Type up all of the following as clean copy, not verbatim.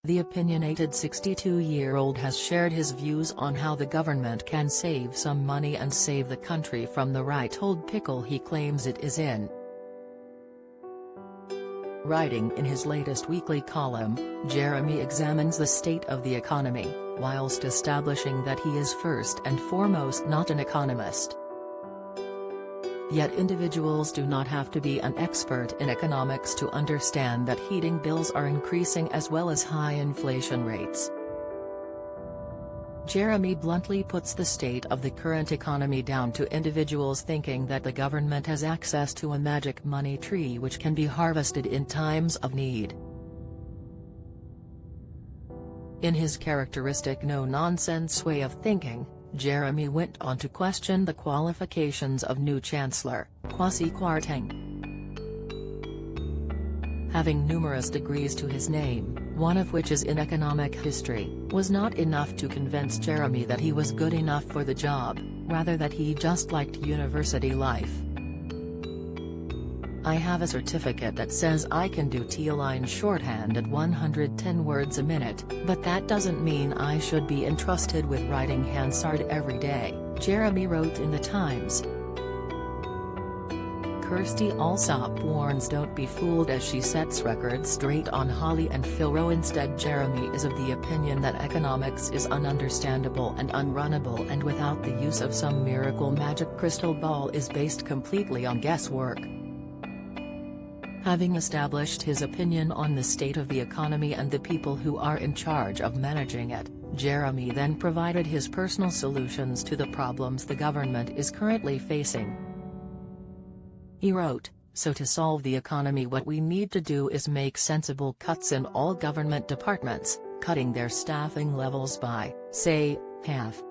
The opinionated 62-year-old has shared his views on how the government can save some money and save the country from the right-old pickle he claims it is in. Writing in his latest weekly column, Jeremy examines the state of the economy, whilst establishing that he is first and foremost not an economist. Yet individuals do not have to be an expert in economics to understand that heating bills are increasing as well as high inflation rates. Jeremy bluntly puts the state of the current economy down to individuals thinking that the government has access to a magic money tree which can be harvested in times of need. In his characteristic no-nonsense way of thinking, Jeremy went on to question the qualifications of new Chancellor, Kwasi Kwarteng. Having numerous degrees to his name, one of which is in economic history, was not enough to convince Jeremy that he was good enough for the job, rather that he just liked university life. "I have a certificate that says I can do T-line shorthand at 110 words a minute, but that doesn't mean I should be entrusted with writing Hansard every day," Jeremy wrote in The Times. Kirsty Allsop warns don't be fooled as she sets records straight on Holly and Phil. Instead, Jeremy is of the opinion that economics is ununderstandable and unrunnable, and without the use of some miracle magic crystal ball is based completely on guesswork. Having established his opinion on the state of the economy and the people who are in charge of managing it, Jeremy then provided his personal solutions to the problems the government is currently facing. He wrote, "So to solve the economy, what we need to do is make sensible cuts in all government departments, cutting their staffing levels by, say, half.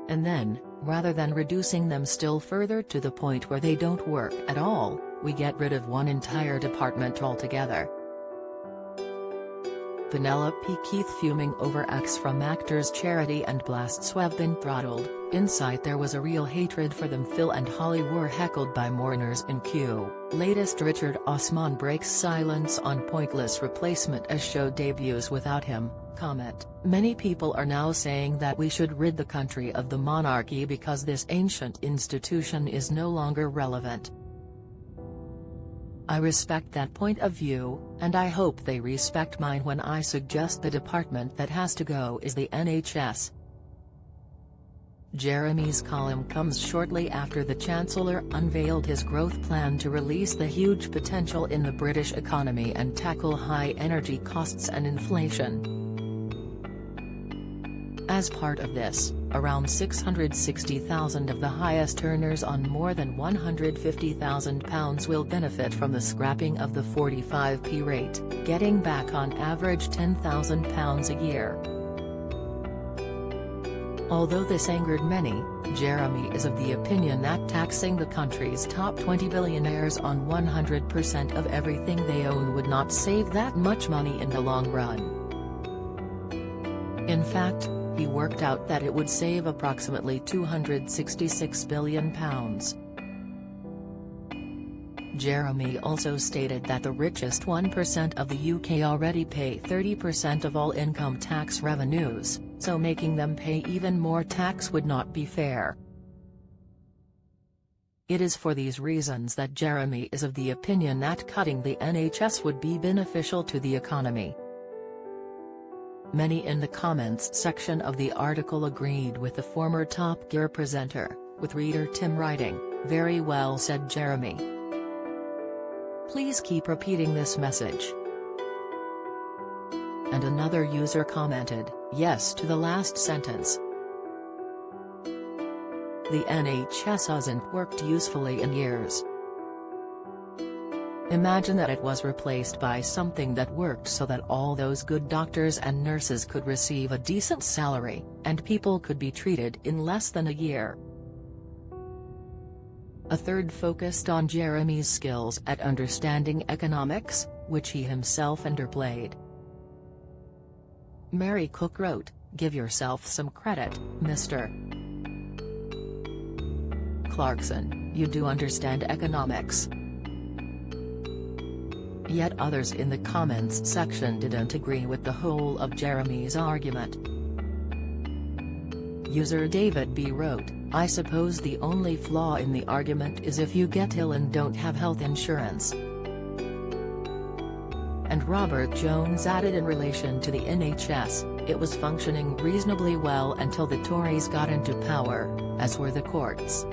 And then, rather than reducing them still further to the point where they don't work at all, we get rid of one entire department altogether." Penelope Keith fuming over X from actors Charity and Blasts have been throttled. Inside there was a real hatred for them. Phil and Holly were heckled by mourners in queue. Latest Richard Osman breaks silence on pointless replacement as show debuts without him. Comment: "Many people are now saying that we should rid the country of the monarchy because this ancient institution is no longer relevant. I respect that point of view, and I hope they respect mine when I suggest the department that has to go is the NHS." Jeremy's column comes shortly after the Chancellor unveiled his growth plan to release the huge potential in the British economy and tackle high energy costs and inflation. As part of this, around 660,000 of the highest earners on more than £150,000 will benefit from the scrapping of the 45p rate, getting back on average £10,000 a year. Although this angered many, Jeremy is of the opinion that taxing the country's top 20 billionaires on 100% of everything they own would not save that much money in the long run. In fact, he worked out that it would save approximately £266 billion. Jeremy also stated that the richest 1% of the UK already pay 30% of all income tax revenues, so making them pay even more tax would not be fair. It is for these reasons that Jeremy is of the opinion that cutting the NHS would be beneficial to the economy. Many in the comments section of the article agreed with the former Top Gear presenter, with reader Tim writing, "Very well said, Jeremy. Please keep repeating this message." And another user commented, "Yes to the last sentence. The NHS hasn't worked usefully in years. Imagine that it was replaced by something that worked so that all those good doctors and nurses could receive a decent salary, and people could be treated in less than a year." A third focused on Jeremy's skills at understanding economics, which he himself underplayed. Mary Cook wrote, "Give yourself some credit, Mr. Clarkson, you do understand economics. Yet others in the comments section didn't agree with the whole of Jeremy's argument. User David B wrote, "I suppose the only flaw in the argument is if you get ill and don't have health insurance." And Robert Jones added, in relation to the NHS, it was functioning reasonably well until the Tories got into power, as were the courts.